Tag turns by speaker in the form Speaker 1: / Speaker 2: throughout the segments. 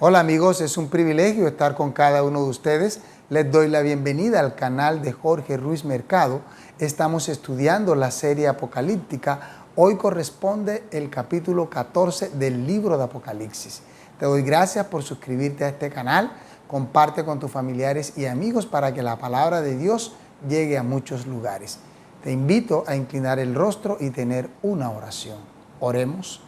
Speaker 1: Hola amigos, es un privilegio estar con cada uno de ustedes. Les doy la bienvenida al canal de Jorge Ruiz Mercado. Estamos estudiando la serie apocalíptica. Hoy corresponde el capítulo 14 del libro de Apocalipsis. Te doy gracias por suscribirte a este canal. Comparte con tus familiares y amigos para que la palabra de Dios llegue a muchos lugares. Te invito a inclinar el rostro y tener una oración. Oremos.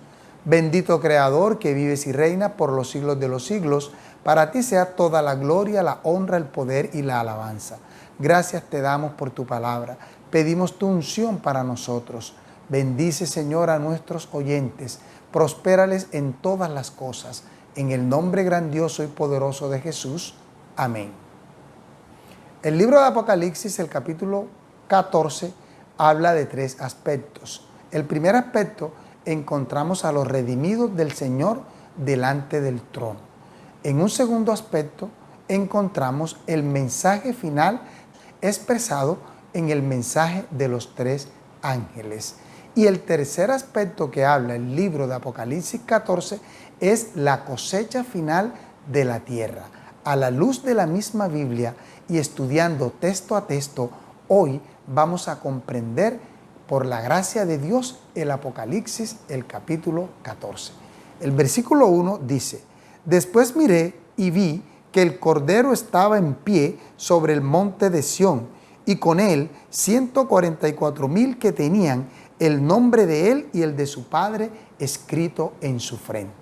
Speaker 1: Bendito Creador que vives y reinas por los siglos de los siglos, para ti sea toda la gloria, la honra, el poder y la alabanza. Gracias te damos por tu palabra. Pedimos tu unción para nosotros. Bendice, Señor, a nuestros oyentes. Prospérales en todas las cosas. En el nombre grandioso y poderoso de Jesús. Amén. El libro de Apocalipsis, el capítulo 14, habla de tres aspectos. El primer aspecto, encontramos a los redimidos del Señor delante del trono. En un segundo aspecto, encontramos el mensaje final expresado en el mensaje de los tres ángeles. Y el tercer aspecto que habla el libro de Apocalipsis 14 es la cosecha final de la tierra. A la luz de la misma Biblia y estudiando texto a texto, hoy vamos a comprender por la gracia de Dios el Apocalipsis, el capítulo 14. El versículo 1 dice: Después miré y vi que el Cordero estaba en pie sobre el monte de Sión, y con él 144,000 que tenían el nombre de él y el de su Padre escrito en su frente.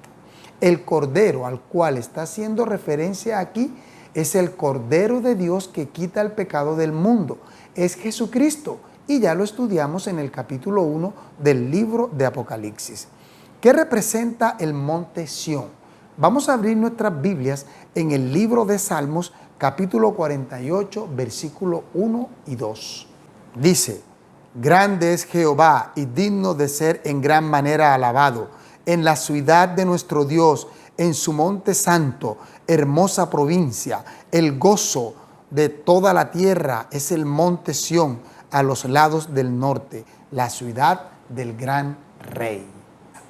Speaker 1: El Cordero al cual está haciendo referencia aquí es el Cordero de Dios que quita el pecado del mundo. Es Jesucristo. Y ya lo estudiamos en el capítulo 1 del libro de Apocalipsis. ¿Qué representa el monte Sión? Vamos a abrir nuestras Biblias en el libro de Salmos, capítulo 48, versículo 1 y 2. Dice: Grande es Jehová y digno de ser en gran manera alabado, en la ciudad de nuestro Dios, en su monte santo, hermosa provincia. El gozo de toda la tierra es el monte Sión, a los lados del norte, la ciudad del gran rey.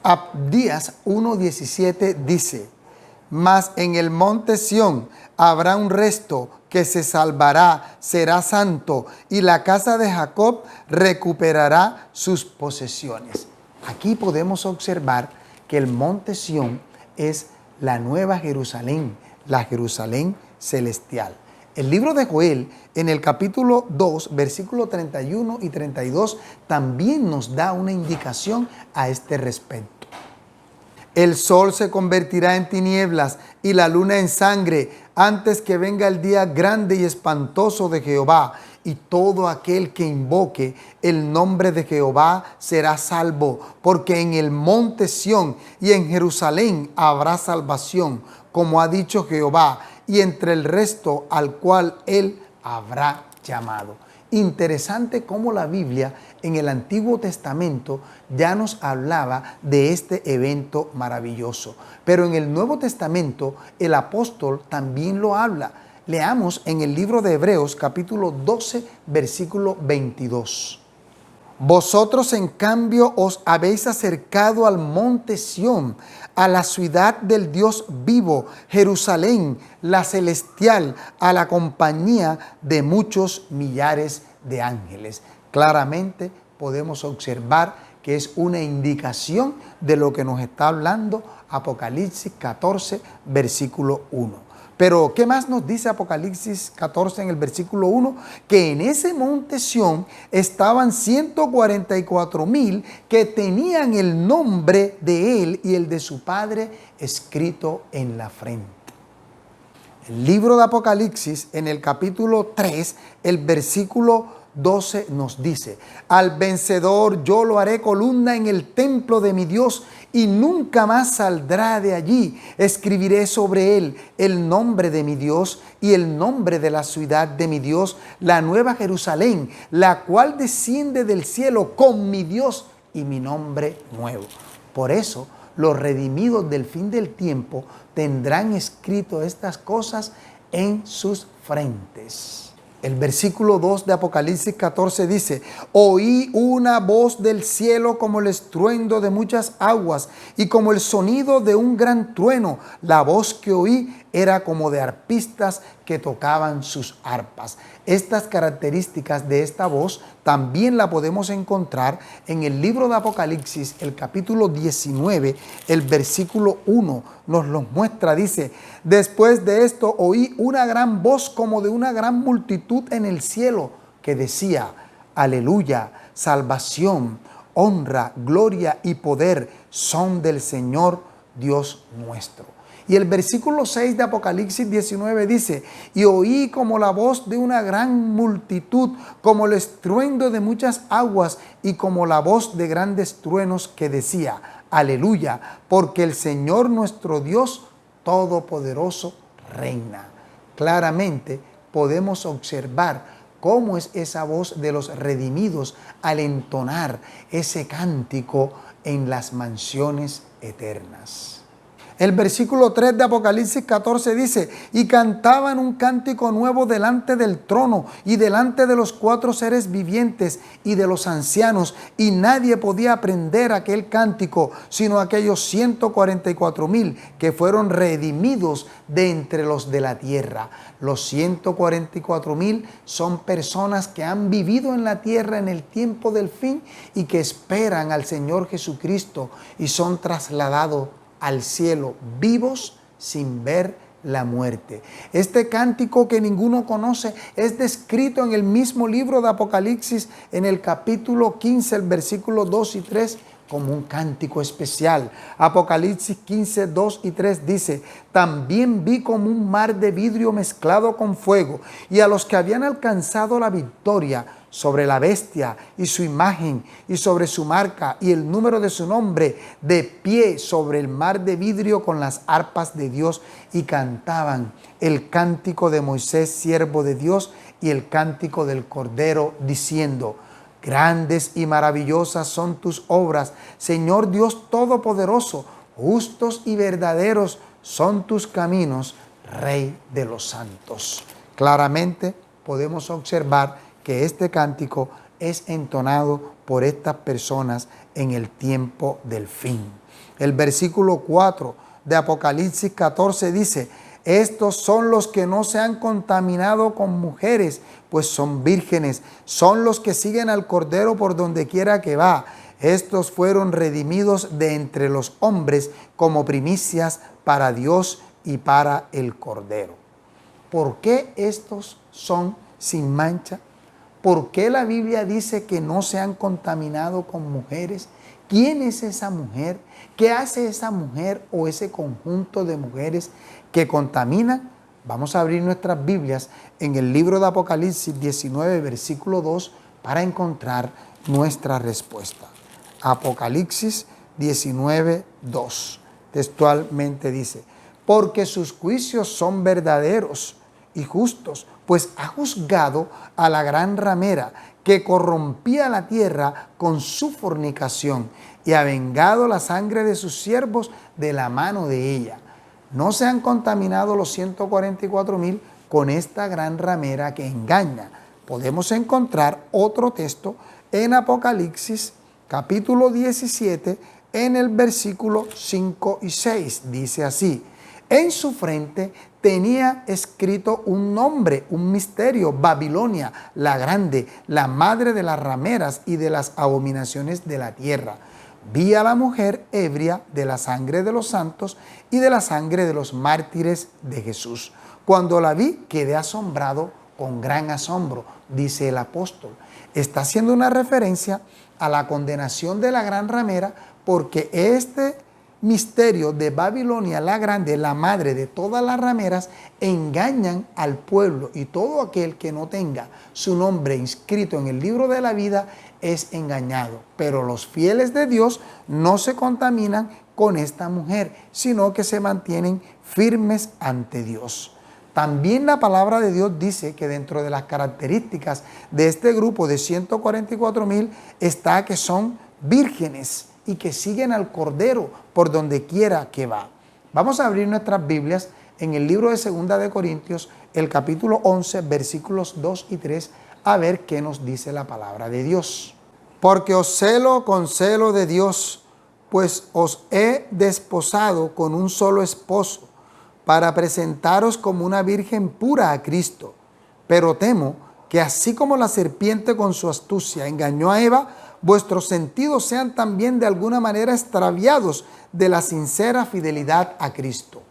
Speaker 1: Abdías 1:17 dice: Mas en el monte Sión habrá un resto que se salvará, será santo, y la casa de Jacob recuperará sus posesiones. Aquí podemos observar que el monte Sión es la nueva Jerusalén, la Jerusalén celestial. El libro de Joel, en el capítulo 2, versículos 31 y 32, también nos da una indicación a este respecto. El sol se convertirá en tinieblas y la luna en sangre antes que venga el día grande y espantoso de Jehová, y todo aquel que invoque el nombre de Jehová será salvo, porque en el monte Sión y en Jerusalén habrá salvación, como ha dicho Jehová, y entre el resto al cual él habrá llamado. Interesante cómo la Biblia en el Antiguo Testamento ya nos hablaba de este evento maravilloso. Pero en el Nuevo Testamento el apóstol también lo habla. Leamos en el libro de Hebreos capítulo 12, versículo 22. Vosotros en cambio os habéis acercado al monte Sión, a la ciudad del Dios vivo, Jerusalén, la celestial, a la compañía de muchos millares de ángeles. Claramente podemos observar que es una indicación de lo que nos está hablando Apocalipsis 14, versículo 1. Pero, ¿qué más nos dice Apocalipsis 14 en el versículo 1? Que en ese monte Sión estaban 144,000 que tenían el nombre de él y el de su Padre escrito en la frente. El libro de Apocalipsis, en el capítulo 3, el versículo 12 nos dice: Al vencedor yo lo haré columna en el templo de mi Dios, y nunca más saldrá de allí. Escribiré sobre él el nombre de mi Dios y el nombre de la ciudad de mi Dios, la nueva Jerusalén, la cual desciende del cielo con mi Dios y mi nombre nuevo. Por eso los redimidos del fin del tiempo tendrán escrito estas cosas en sus frentes. El versículo 2 de Apocalipsis 14 dice: oí una voz del cielo como el estruendo de muchas aguas y como el sonido de un gran trueno. La voz que oí era como de arpistas que tocaban sus arpas. Estas características de esta voz también la podemos encontrar en el libro de Apocalipsis, el capítulo 19, el versículo 1 nos los muestra. Dice: después de esto oí una gran voz como de una gran multitud en el cielo que decía: aleluya, salvación, honra, gloria y poder son del Señor Dios nuestro. Y el versículo 6 de Apocalipsis 19 dice: y oí como la voz de una gran multitud, como el estruendo de muchas aguas y como la voz de grandes truenos que decía: aleluya, porque el Señor nuestro Dios Todopoderoso reina. Claramente podemos observar cómo es esa voz de los redimidos al entonar ese cántico en las mansiones eternas. El versículo 3 de Apocalipsis 14 dice: y cantaban un cántico nuevo delante del trono y delante de los 4 seres vivientes y de los ancianos, y nadie podía aprender aquel cántico sino aquellos 144,000 que fueron redimidos de entre los de la tierra. Los 144,000 son personas que han vivido en la tierra en el tiempo del fin y que esperan al Señor Jesucristo y son trasladados al cielo vivos sin ver la muerte. Este cántico que ninguno conoce es descrito en el mismo libro de Apocalipsis, en el capítulo 15, el versículo 2 y 3, como un cántico especial. Apocalipsis 15, 2 y 3 dice: también vi como un mar de vidrio mezclado con fuego, y a los que habían alcanzado la victoria sobre la bestia y su imagen y sobre su marca y el número de su nombre, de pie sobre el mar de vidrio con las arpas de Dios, y cantaban el cántico de Moisés, siervo de Dios, y el cántico del Cordero, diciendo: grandes y maravillosas son tus obras, Señor Dios Todopoderoso, justos y verdaderos son tus caminos, Rey de los santos. Claramente podemos observar que este cántico es entonado por estas personas en el tiempo del fin. El versículo 4 de Apocalipsis 14 dice: estos son los que no se han contaminado con mujeres, pues son vírgenes. Son los que siguen al Cordero por donde quiera que va. Estos fueron redimidos de entre los hombres como primicias para Dios y para el Cordero. ¿Por qué estos son sin mancha? ¿Por qué la Biblia dice que no se han contaminado con mujeres? ¿Quién es esa mujer? ¿Qué hace esa mujer o ese conjunto de mujeres que contaminan? Vamos a abrir nuestras Biblias en el libro de Apocalipsis 19, versículo 2, para encontrar nuestra respuesta. Apocalipsis 19, 2. Textualmente dice: porque sus juicios son verdaderos y justos, pues ha juzgado a la gran ramera que corrompía la tierra con su fornicación, y ha vengado la sangre de sus siervos de la mano de ella. No se han contaminado los 144,000 con esta gran ramera que engaña. Podemos encontrar otro texto en Apocalipsis capítulo 17, en el versículo 5 y 6. Dice así: en su frente tenía escrito un nombre, un misterio: Babilonia, la grande, la madre de las rameras y de las abominaciones de la tierra. Vi a la mujer ebria de la sangre de los santos y de la sangre de los mártires de Jesús. Cuando la vi, quedé asombrado con gran asombro, dice el apóstol. Está haciendo una referencia a la condenación de la gran ramera, porque este misterio de Babilonia la grande, la madre de todas las rameras, engañan al pueblo, y todo aquel que no tenga su nombre inscrito en el libro de la vida es engañado. Pero los fieles de Dios no se contaminan con esta mujer, sino que se mantienen firmes ante Dios. También la palabra de Dios dice que dentro de las características de este grupo de 144,000 está que son vírgenes y que siguen al Cordero por donde quiera que va. Vamos a abrir nuestras Biblias en el libro de Segunda de Corintios, el capítulo 11, versículos 2 y 3, a ver qué nos dice la palabra de Dios. Porque os celo con celo de Dios, pues os he desposado con un solo esposo, para presentaros como una virgen pura a Cristo. Pero temo que así como la serpiente con su astucia engañó a Eva, vuestros sentidos sean también de alguna manera extraviados de la sincera fidelidad a Cristo.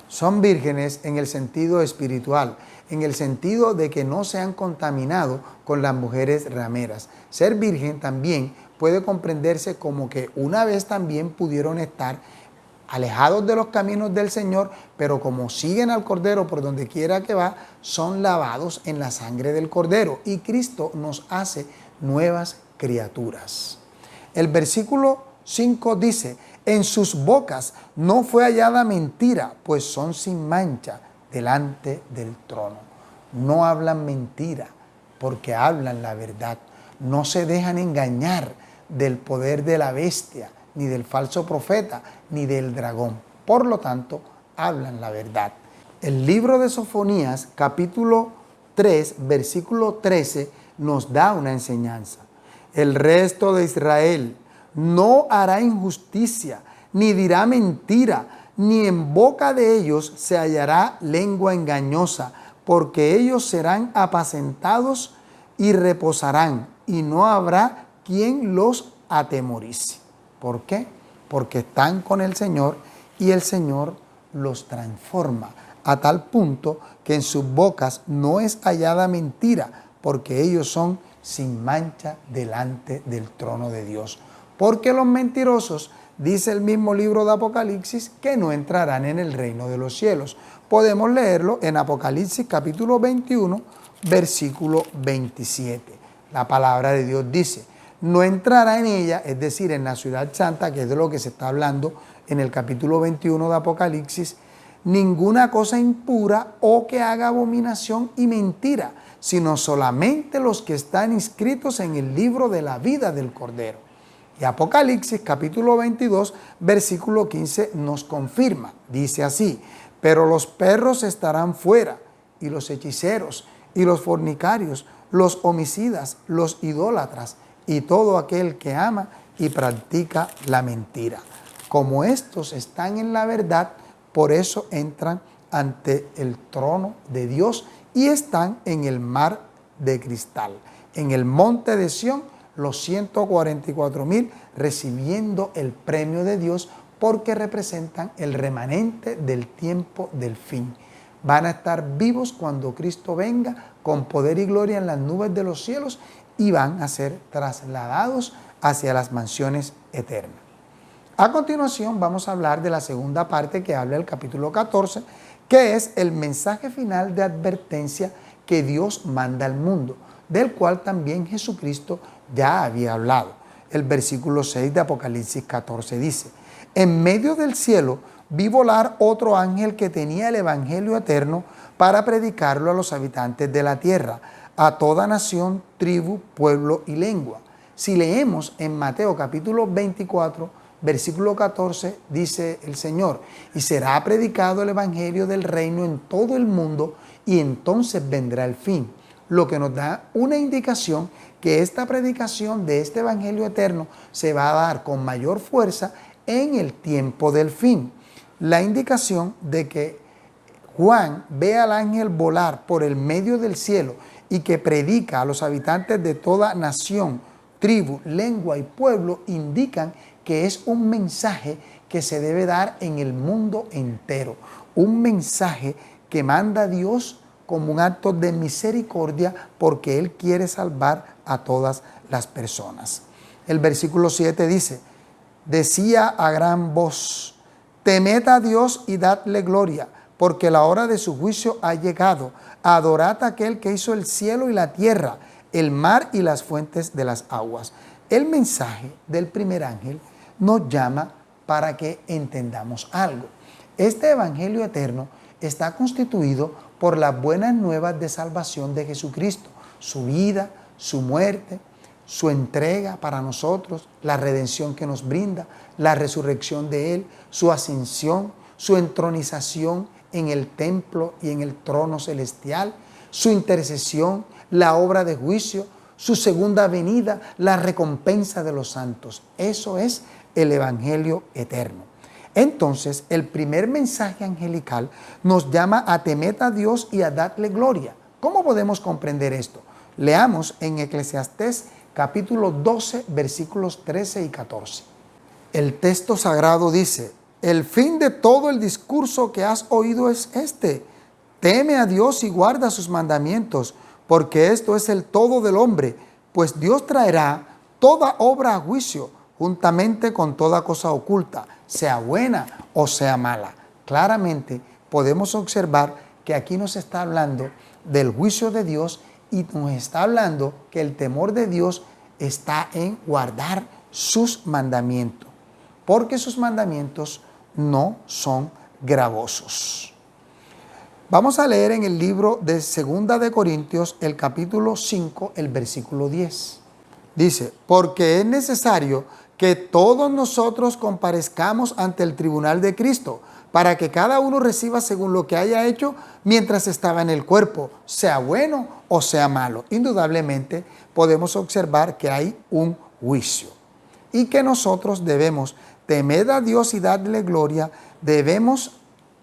Speaker 1: Son vírgenes en el sentido espiritual, en el sentido de que no se han contaminado con las mujeres rameras. Ser virgen también puede comprenderse como que una vez también pudieron estar alejados de los caminos del Señor, pero como siguen al Cordero por donde quiera que va, son lavados en la sangre del Cordero y Cristo nos hace nuevas criaturas. El versículo 5 dice: en sus bocas no fue hallada mentira, pues son sin mancha delante del trono. No hablan mentira, porque hablan la verdad. No se dejan engañar del poder de la bestia, ni del falso profeta, ni del dragón. Por lo tanto, hablan la verdad. El libro de Sofonías, capítulo 3, versículo 13, nos da una enseñanza. El resto de Israel no hará injusticia, ni dirá mentira, ni en boca de ellos se hallará lengua engañosa, porque ellos serán apacentados y reposarán, y no habrá quien los atemorice. ¿Por qué? Porque están con el Señor y el Señor los transforma a tal punto que en sus bocas no es hallada mentira, porque ellos son sin mancha delante del trono de Dios. Porque los mentirosos, dice el mismo libro de Apocalipsis, que no entrarán en el reino de los cielos. Podemos leerlo en Apocalipsis capítulo 21, versículo 27. La palabra de Dios dice: no entrará en ella, es decir, en la ciudad santa, que es de lo que se está hablando en el capítulo 21 de Apocalipsis, ninguna cosa impura o que haga abominación y mentira, sino solamente los que están inscritos en el libro de la vida del Cordero. Y Apocalipsis capítulo 22, versículo 15 nos confirma, dice así: pero los perros estarán fuera, y los hechiceros, y los fornicarios, los homicidas, los idólatras, y todo aquel que ama y practica la mentira. Como estos están en la verdad, por eso entran ante el trono de Dios y están en el mar de cristal, en el monte de Sión, los 144,000 recibiendo el premio de Dios, porque representan el remanente del tiempo del fin. Van a estar vivos cuando Cristo venga con poder y gloria en las nubes de los cielos y van a ser trasladados hacia las mansiones eternas. A continuación vamos a hablar de la segunda parte que habla el capítulo 14, que es el mensaje final de advertencia que Dios manda al mundo, del cual también Jesucristo ya había hablado. El versículo 6 de Apocalipsis 14 dice: en medio del cielo vi volar otro ángel que tenía el evangelio eterno para predicarlo a los habitantes de la tierra, a toda nación, tribu, pueblo y lengua. Si leemos en Mateo capítulo 24, versículo 14, dice el Señor: y será predicado el evangelio del reino en todo el mundo, y entonces vendrá el fin. Lo que nos da una indicación que esta predicación de este evangelio eterno se va a dar con mayor fuerza en el tiempo del fin. La indicación de que Juan ve al ángel volar por el medio del cielo y que predica a los habitantes de toda nación, tribu, lengua y pueblo indican que es un mensaje que se debe dar en el mundo entero. Un mensaje que manda Dios como un acto de misericordia porque Él quiere salvar a todas las personas. El versículo 7 dice: decía a gran voz: temed a Dios y dadle gloria, porque la hora de su juicio ha llegado. Adorad a aquel que hizo el cielo y la tierra, el mar y las fuentes de las aguas. El mensaje del primer ángel nos llama para que entendamos algo. Este evangelio eterno está constituido por las buenas nuevas de salvación de Jesucristo, su vida, su muerte, su entrega para nosotros, la redención que nos brinda, la resurrección de Él, su ascensión, su entronización en el templo y en el trono celestial, su intercesión, la obra de juicio, su segunda venida, la recompensa de los santos. Eso es el Evangelio eterno. Entonces, el primer mensaje angelical nos llama a temer a Dios y a darle gloria. ¿Cómo podemos comprender esto? Leamos en Eclesiastés capítulo 12, versículos 13 y 14. El texto sagrado dice: el fin de todo el discurso que has oído es este: teme a Dios y guarda sus mandamientos, porque esto es el todo del hombre, pues Dios traerá toda obra a juicio, juntamente con toda cosa oculta, sea buena o sea mala. Claramente podemos observar que aquí nos está hablando del juicio de Dios y nos está hablando que el temor de Dios está en guardar sus mandamientos, porque sus mandamientos no son gravosos. Vamos a leer en el libro de 2 de Corintios, el capítulo 5, el versículo 10. Dice: porque es necesario que todos nosotros comparezcamos ante el tribunal de Cristo, para que cada uno reciba según lo que haya hecho mientras estaba en el cuerpo, sea bueno o sea malo. Indudablemente podemos observar que hay un juicio y que nosotros debemos temer a Dios y darle gloria. Debemos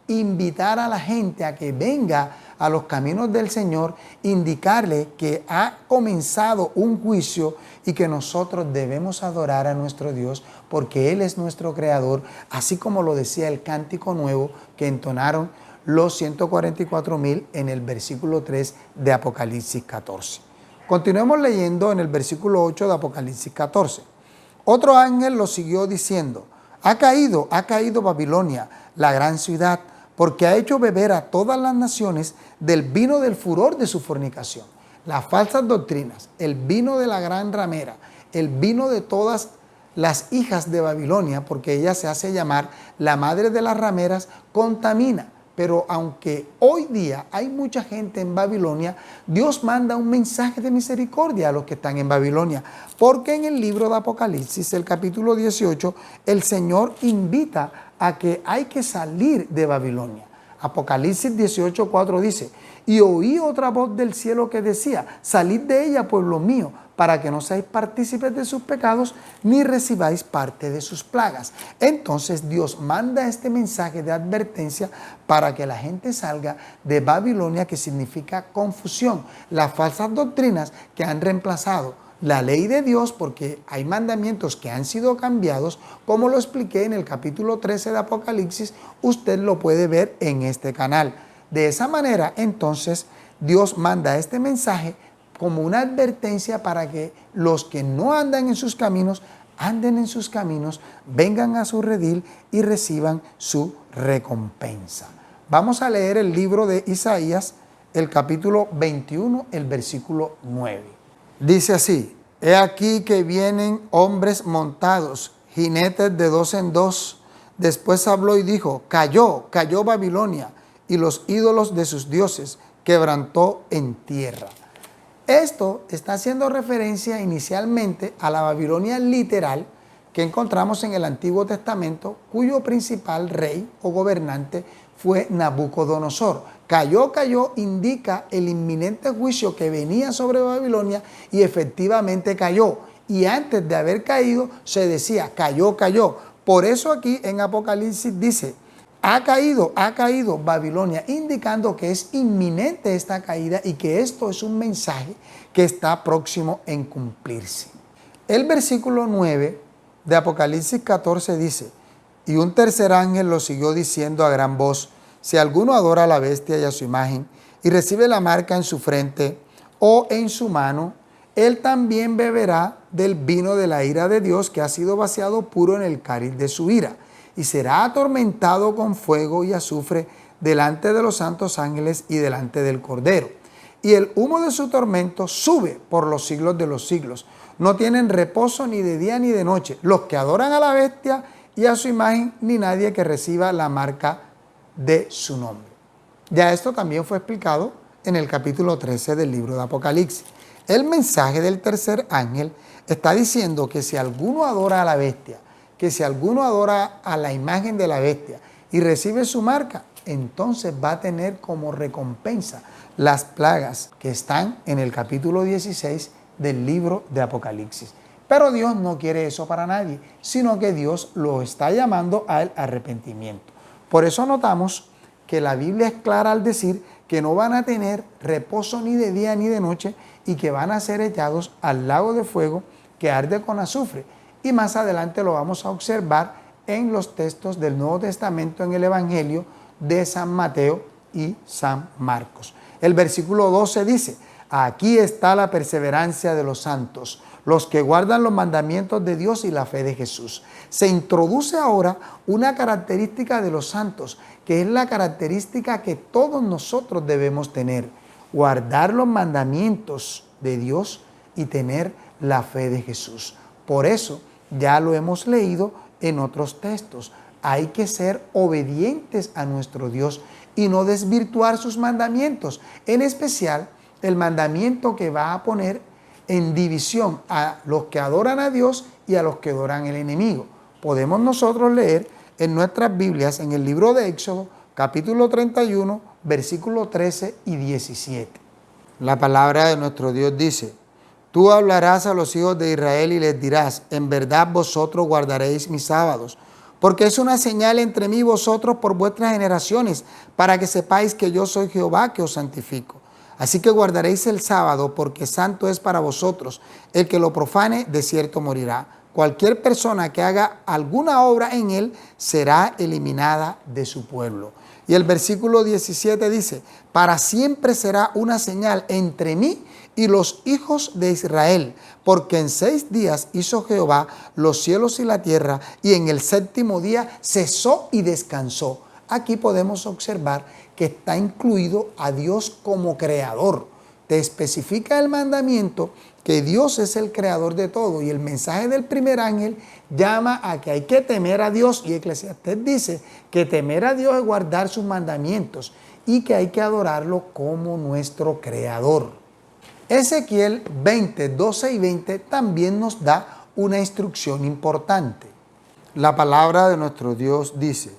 Speaker 1: invitar a la gente a que venga a los caminos del Señor, indicarle que ha comenzado un juicio y que nosotros debemos adorar a nuestro Dios porque Él es nuestro creador, así como lo decía el cántico nuevo que entonaron los 144,000 en el versículo 3 de Apocalipsis 14. Continuemos leyendo en el versículo 8 de Apocalipsis 14. Otro ángel lo siguió diciendo: ha caído Babilonia, la gran ciudad, porque ha hecho beber a todas las naciones del vino del furor de su fornicación. Las falsas doctrinas, el vino de la gran ramera, el vino de todas las hijas de Babilonia, porque ella se hace llamar la madre de las rameras, contamina. Pero aunque hoy día hay mucha gente en Babilonia, Dios manda un mensaje de misericordia a los que están en Babilonia. Porque en el libro de Apocalipsis, el capítulo 18, el Señor invita a que hay que salir de Babilonia. Apocalipsis 18:4 dice: y oí otra voz del cielo que decía: salid de ella, pueblo mío, para que no seáis partícipes de sus pecados, ni recibáis parte de sus plagas. Entonces Dios manda este mensaje de advertencia para que la gente salga de Babilonia, que significa confusión, las falsas doctrinas que han reemplazado la ley de Dios, porque hay mandamientos que han sido cambiados, como lo expliqué en el capítulo 13 de Apocalipsis. Usted lo puede ver en este canal. De esa manera, entonces, Dios manda este mensaje como una advertencia para que los que no andan en sus caminos, anden en sus caminos, vengan a su redil y reciban su recompensa. Vamos a leer el libro de Isaías, el capítulo 21, el versículo 9. Dice así: he aquí que vienen hombres montados, jinetes de 2 en 2. Después habló y dijo: cayó Babilonia, y los ídolos de sus dioses quebrantó en tierra. Esto está haciendo referencia inicialmente a la Babilonia literal que encontramos en el Antiguo Testamento, cuyo principal rey o gobernante fue Nabucodonosor. Cayó indica el inminente juicio que venía sobre Babilonia, y efectivamente cayó. Y antes de haber caído se decía: cayó. Por eso aquí en Apocalipsis dice: ha caído Babilonia, indicando que es inminente esta caída y que esto es un mensaje que está próximo en cumplirse. El versículo 9 de Apocalipsis 14 dice: y un tercer ángel lo siguió diciendo a gran voz: si alguno adora a la bestia y a su imagen, y recibe la marca en su frente o en su mano, él también beberá del vino de la ira de Dios, que ha sido vaciado puro en el cáliz de su ira, y será atormentado con fuego y azufre delante de los santos ángeles y delante del Cordero. Y el humo de su tormento sube por los siglos de los siglos. No tienen reposo ni de día ni de noche los que adoran a la bestia y a su imagen, ni nadie que reciba la marca de su nombre. Ya esto también fue explicado en el capítulo 13 del libro de Apocalipsis. El mensaje del tercer ángel está diciendo que si alguno adora a la bestia, que si alguno adora a la imagen de la bestia, y recibe su marca, entonces va a tener como recompensa las plagas que están en el capítulo 16 del libro de Apocalipsis. Pero Dios no quiere eso para nadie, sino que Dios lo está llamando al arrepentimiento. Por eso notamos que la Biblia es clara al decir que no van a tener reposo ni de día ni de noche y que van a ser echados al lago de fuego que arde con azufre. Y más adelante lo vamos a observar en los textos del Nuevo Testamento en el Evangelio de San Mateo y San Marcos. El versículo 12 dice: aquí está la perseverancia de los santos, los que guardan los mandamientos de Dios y la fe de Jesús. Se introduce ahora una característica de los santos, que es la característica que todos nosotros debemos tener: guardar los mandamientos de Dios y tener la fe de Jesús. Por eso, ya lo hemos leído en otros textos, hay que ser obedientes a nuestro Dios y no desvirtuar sus mandamientos, en especial el mandamiento que va a poner en división a los que adoran a Dios y a los que adoran al enemigo. Podemos nosotros leer en nuestras Biblias, en el libro de Éxodo, capítulo 31, versículos 13 y 17. La palabra de nuestro Dios dice: tú hablarás a los hijos de Israel y les dirás: en verdad vosotros guardaréis mis sábados, porque es una señal entre mí y vosotros por vuestras generaciones, para que sepáis que yo soy Jehová que os santifico. Así que guardaréis el sábado, porque santo es para vosotros. El que lo profane, de cierto morirá. Cualquier persona que haga alguna obra en él será eliminada de su pueblo. Y el versículo 17 dice: para siempre será una señal entre mí y los hijos de Israel, porque en 6 días hizo Jehová los cielos y la tierra, y en el 7º día cesó y descansó. Aquí podemos observar que está incluido a Dios como creador. Te especifica el mandamiento que Dios es el creador de todo, y el mensaje del primer ángel llama a que hay que temer a Dios, y Eclesiastés dice que temer a Dios es guardar sus mandamientos y que hay que adorarlo como nuestro creador. Ezequiel 20, 12 y 20 también nos da una instrucción importante. La palabra de nuestro Dios dice: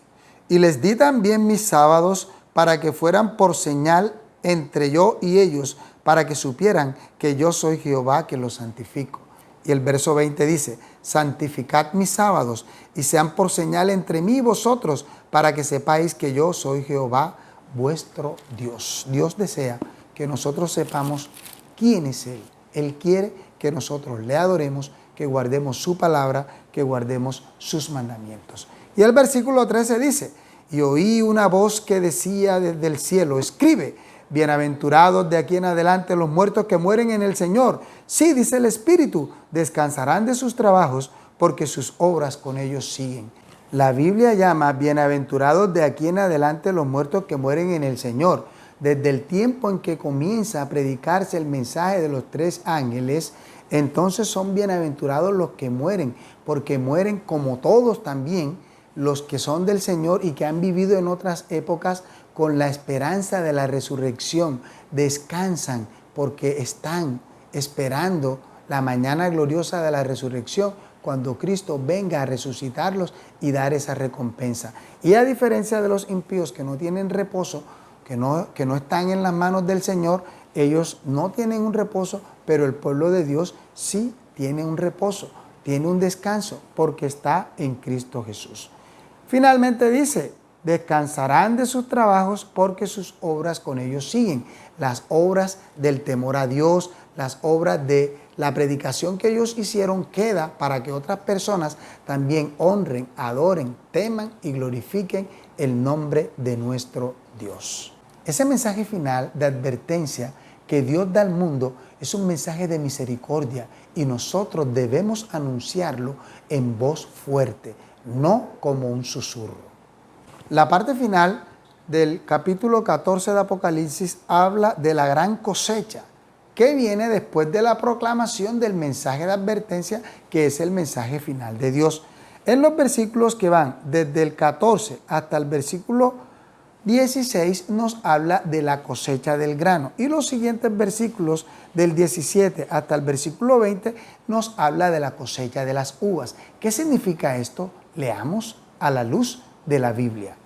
Speaker 1: y les di también mis sábados para que fueran por señal entre yo y ellos, para que supieran que yo soy Jehová que los santifico. Y el verso 20 dice: santificad mis sábados y sean por señal entre mí y vosotros, para que sepáis que yo soy Jehová vuestro Dios. Dios desea que nosotros sepamos quién es Él. Él quiere que nosotros le adoremos, que guardemos su palabra, que guardemos sus mandamientos. Y el versículo 13 dice: y oí una voz que decía desde el cielo: escribe, bienaventurados de aquí en adelante los muertos que mueren en el Señor. Sí, dice el Espíritu, descansarán de sus trabajos, porque sus obras con ellos siguen. La Biblia llama bienaventurados de aquí en adelante los muertos que mueren en el Señor. Desde el tiempo en que comienza a predicarse el mensaje de los 3 ángeles, entonces son bienaventurados los que mueren, porque mueren como todos también los que son del Señor y que han vivido en otras épocas con la esperanza de la resurrección. Descansan porque están esperando la mañana gloriosa de la resurrección, cuando Cristo venga a resucitarlos y dar esa recompensa. Y a diferencia de los impíos que no tienen reposo, que no están en las manos del Señor, ellos no tienen un reposo, pero el pueblo de Dios sí tiene un reposo, tiene un descanso, porque está en Cristo Jesús. Finalmente dice: descansarán de sus trabajos, porque sus obras con ellos siguen. Las obras del temor a Dios, las obras de la predicación que ellos hicieron queda para que otras personas también honren, adoren, teman y glorifiquen el nombre de nuestro Dios. Ese mensaje final de advertencia que Dios da al mundo es un mensaje de misericordia, y nosotros debemos anunciarlo en voz fuerte, no como un susurro. La parte final del capítulo 14 de Apocalipsis habla de la gran cosecha que viene después de la proclamación del mensaje de advertencia, que es el mensaje final de Dios. En los versículos que van desde el 14 hasta el versículo 16 nos habla de la cosecha del grano, y los siguientes versículos del 17 hasta el versículo 20 nos habla de la cosecha de las uvas. ¿Qué significa esto? Leamos a la luz de la Biblia.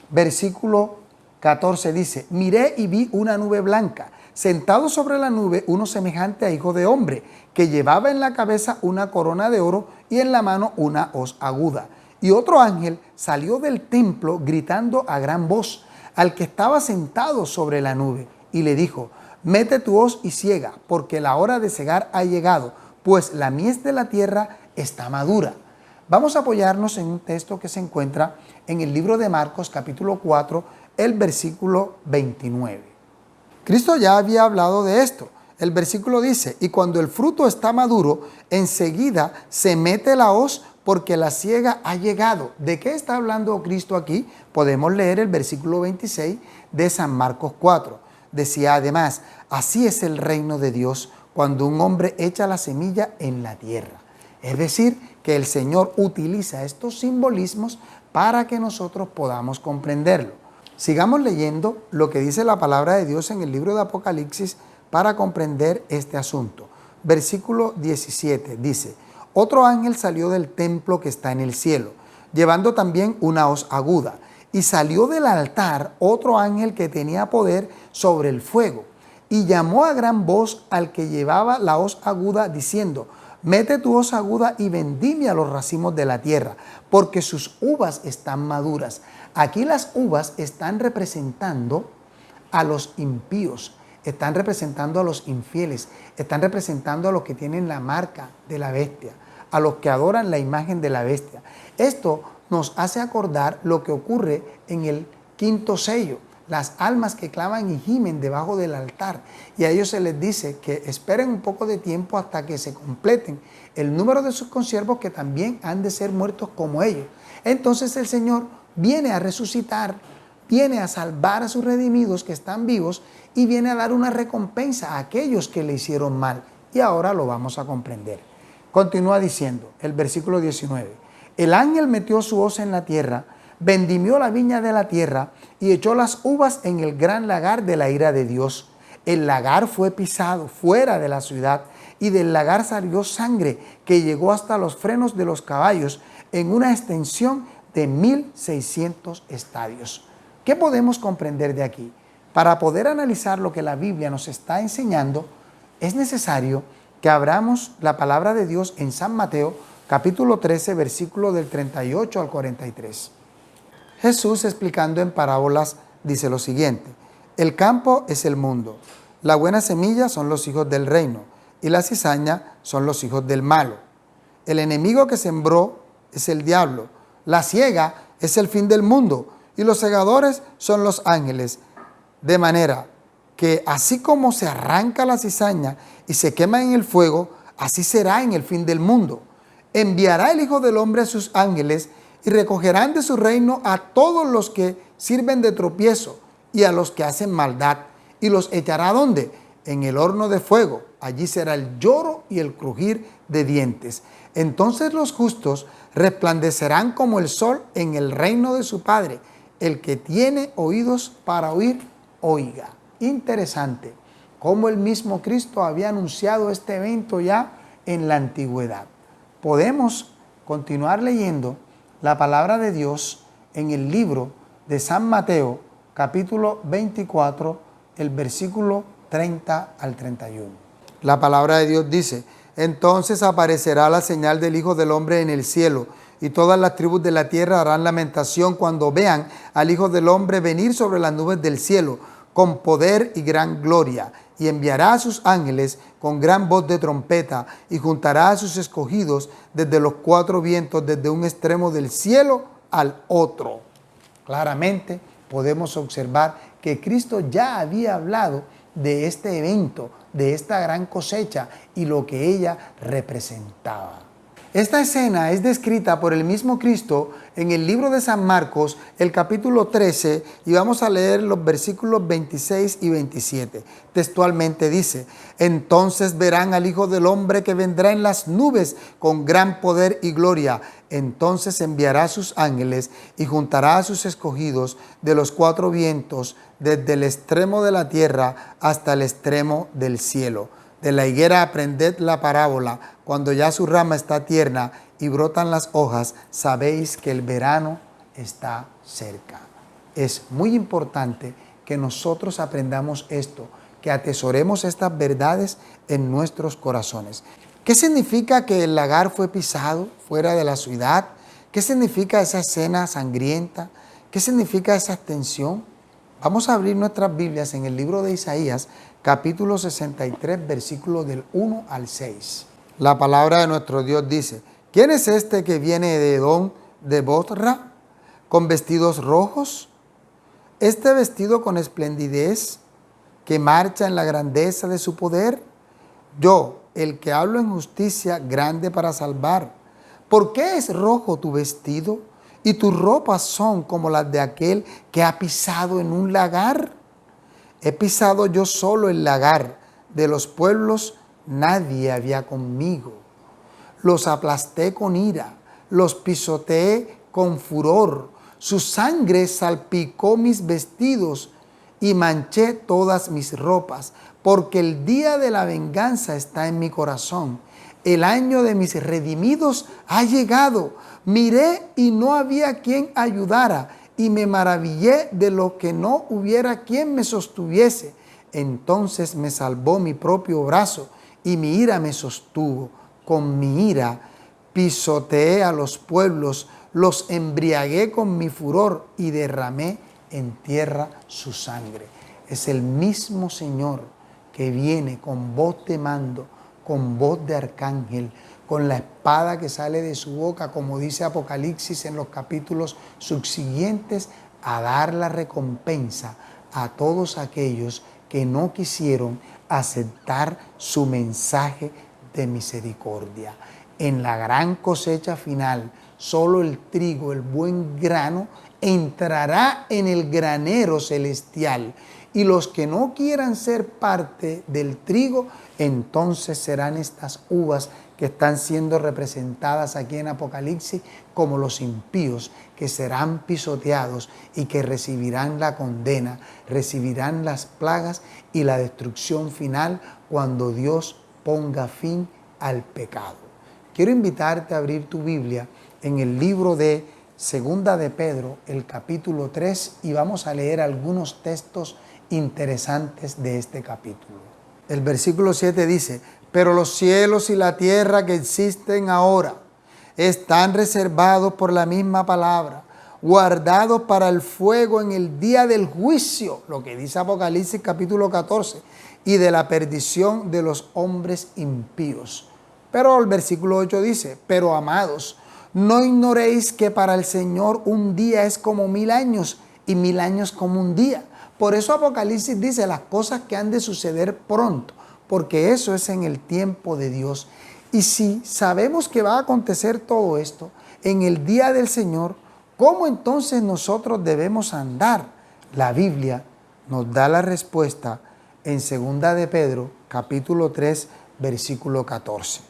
Speaker 1: Versículo 14 dice, miré y vi una nube blanca, sentado sobre la nube uno semejante a hijo de hombre, que llevaba en la cabeza una corona de oro y en la mano una hoz aguda. Y otro ángel salió del templo gritando a gran voz al que estaba sentado sobre la nube y le dijo, mete tu hoz y ciega, porque la hora de cegar ha llegado, pues la mies de la tierra está madura. Vamos a apoyarnos en un texto que se encuentra en el libro de Marcos capítulo 4, el versículo 29. Cristo ya había hablado de esto. El versículo dice, y cuando el fruto está maduro, enseguida se mete la hoz porque la siega ha llegado. ¿De qué está hablando Cristo aquí? Podemos leer el versículo 26 de San Marcos 4. Decía además, así es el reino de Dios cuando un hombre echa la semilla en la tierra. Es decir, que el Señor utiliza estos simbolismos para que nosotros podamos comprenderlo. Sigamos leyendo lo que dice la palabra de Dios en el libro de Apocalipsis para comprender este asunto. Versículo 17 dice, otro ángel salió del templo que está en el cielo, llevando también una hoz aguda, y salió del altar otro ángel que tenía poder sobre el fuego, y llamó a gran voz al que llevaba la hoz aguda, diciendo, mete tu hoz aguda y vendimia los racimos de la tierra, porque sus uvas están maduras. Aquí las uvas están representando a los impíos, están representando a los infieles, están representando a los que tienen la marca de la bestia, a los que adoran la imagen de la bestia. Esto nos hace acordar lo que ocurre en el quinto sello, las almas que claman y gimen debajo del altar, y a ellos se les dice que esperen un poco de tiempo hasta que se completen el número de sus consiervos que también han de ser muertos como ellos. Entonces el Señor viene a resucitar, viene a salvar a sus redimidos que están vivos y viene a dar una recompensa a aquellos que le hicieron mal. Y ahora lo vamos a comprender. Continúa diciendo el versículo 19. El ángel metió su hoz en la tierra, vendimió la viña de la tierra y echó las uvas en el gran lagar de la ira de Dios. El lagar fue pisado fuera de la ciudad y del lagar salió sangre que llegó hasta los frenos de los caballos en una extensión de 1600 estadios. ¿Qué podemos comprender de aquí? Para poder analizar lo que la Biblia nos está enseñando, es necesario que abramos la palabra de Dios en San Mateo, capítulo 13, versículo del 38 al 43. Jesús, explicando en parábolas, dice lo siguiente: el campo es el mundo, la buena semilla son los hijos del reino, y la cizaña son los hijos del malo. El enemigo que sembró es el diablo, la siega es el fin del mundo, y los segadores son los ángeles. De manera que así como se arranca la cizaña y se quema en el fuego, así será en el fin del mundo. Enviará el Hijo del Hombre a sus ángeles y recogerán de su reino a todos los que sirven de tropiezo y a los que hacen maldad, y los echará ¿dónde? En el horno de fuego. Allí será el lloro y el crujir de dientes. Entonces los justos resplandecerán como el sol en el reino de su Padre. El que tiene oídos para oír, oiga. Interesante cómo el mismo Cristo había anunciado este evento ya en la antigüedad. Podemos continuar leyendo la palabra de Dios en el libro de San Mateo, capítulo 24, el versículo 30 al 31. La palabra de Dios dice: entonces aparecerá la señal del Hijo del Hombre en el cielo, y todas las tribus de la tierra harán lamentación cuando vean al Hijo del Hombre venir sobre las nubes del cielo, con poder y gran gloria. Y enviará a sus ángeles con gran voz de trompeta, y juntará a sus escogidos desde los cuatro vientos, desde un extremo del cielo al otro. Claramente podemos observar que Cristo ya había hablado de este evento, de esta gran cosecha y lo que ella representaba. Esta escena es descrita por el mismo Cristo en el libro de San Marcos, el capítulo 13, y vamos a leer los versículos 26 y 27. Textualmente dice: entonces verán al Hijo del Hombre que vendrá en las nubes con gran poder y gloria. Entonces enviará a sus ángeles y juntará a sus escogidos de los cuatro vientos, desde el extremo de la tierra hasta el extremo del cielo. De la higuera aprended la parábola: cuando ya su rama está tierna y brotan las hojas, sabéis que el verano está cerca. es muy importante que nosotros aprendamos esto, que atesoremos estas verdades en nuestros corazones. ¿Qué significa que el lagar fue pisado fuera de la ciudad? ¿Qué significa esa escena sangrienta? ¿Qué significa esa tensión? Vamos a abrir nuestras Biblias en el libro de Isaías, capítulo 63, versículos del 1 al 6. La palabra de nuestro Dios dice: ¿Quién es este que viene de Edom, de Bosra, con vestidos rojos? Este vestido con esplendidez, que marcha en la grandeza de su poder. Yo, el que hablo en justicia, grande para salvar. ¿Por qué es rojo tu vestido y tus ropas son como las de aquel que ha pisado en un lagar? He pisado yo solo el lagar, de los pueblos nadie había conmigo. Los aplasté con ira, los pisoteé con furor. Su sangre salpicó mis vestidos y manché todas mis ropas, porque el día de la venganza está en mi corazón. El año de mis redimidos ha llegado. Miré y no había quien ayudara, y me maravillé de lo que no hubiera quien me sostuviese. Entonces me salvó mi propio brazo, y mi ira me sostuvo. Con mi ira pisoteé a los pueblos, los embriagué con mi furor y derramé en tierra su sangre. Es el mismo Señor que viene con voz de mando, con voz de arcángel, con la espada que sale de su boca, como dice Apocalipsis en los capítulos subsiguientes, a dar la recompensa a todos aquellos que no quisieron aceptar su mensaje de misericordia. En la gran cosecha final, solo el trigo, el buen grano, entrará en el granero celestial, y los que no quieran ser parte del trigo, entonces serán estas uvas que están siendo representadas aquí en Apocalipsis como los impíos, que serán pisoteados y que recibirán la condena, recibirán las plagas y la destrucción final cuando Dios ponga fin al pecado. Quiero invitarte a abrir tu Biblia en el libro de Segunda de Pedro, el capítulo 3, y vamos a leer algunos textos interesantes de este capítulo. El versículo 7 dice: pero los cielos y la tierra que existen ahora están reservados por la misma palabra, guardados para el fuego en el día del juicio, lo que dice Apocalipsis capítulo 14, y de la perdición de los hombres impíos. Pero el versículo 8 dice: pero amados, no ignoréis que para el Señor un día es como 1000 años y 1000 años como un día. Por eso Apocalipsis dice las cosas que han de suceder pronto, porque eso es en el tiempo de Dios. Y si sabemos que va a acontecer todo esto en el día del Señor, ¿cómo entonces nosotros debemos andar? La Biblia nos da la respuesta en 2 de Pedro, capítulo 3, versículo 14.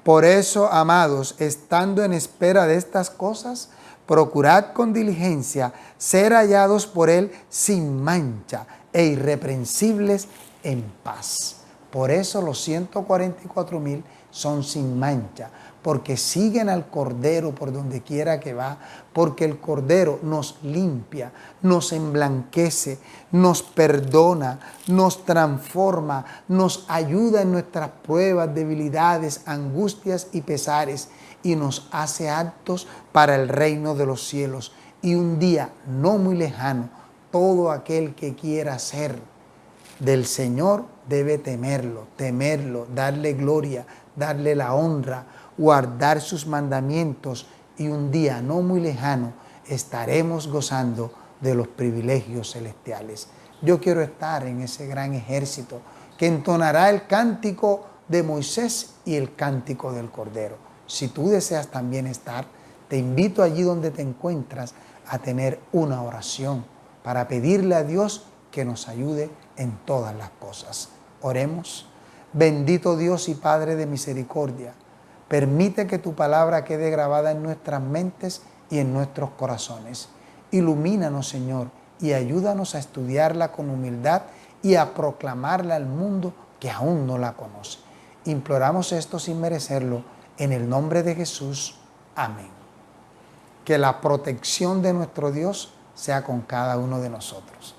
Speaker 1: Por eso, amados, estando en espera de estas cosas, procurad con diligencia ser hallados por Él sin mancha e irreprensibles en paz. Por eso los 144,000 son sin mancha, porque siguen al Cordero por donde quiera que va, porque el Cordero nos limpia, nos emblanquece, nos perdona, nos transforma, nos ayuda en nuestras pruebas, debilidades, angustias y pesares, y nos hace aptos para el reino de los cielos. Y un día no muy lejano, todo aquel que quiera ser del Señor debe temerlo, darle gloria, darle la honra, guardar sus mandamientos, y un día no muy lejano estaremos gozando de los privilegios celestiales. Yo quiero estar en ese gran ejército que entonará el cántico de Moisés y el cántico del Cordero. Si tú deseas también estar, te invito allí donde te encuentras a tener una oración para pedirle a Dios que nos ayude en todas las cosas. Oremos. Bendito Dios y Padre de misericordia, permite que tu palabra quede grabada en nuestras mentes y en nuestros corazones. Ilumínanos, Señor, y ayúdanos a estudiarla con humildad y a proclamarla al mundo que aún no la conoce. Imploramos esto sin merecerlo, en el nombre de Jesús. Amén. Que la protección de nuestro Dios sea con cada uno de nosotros.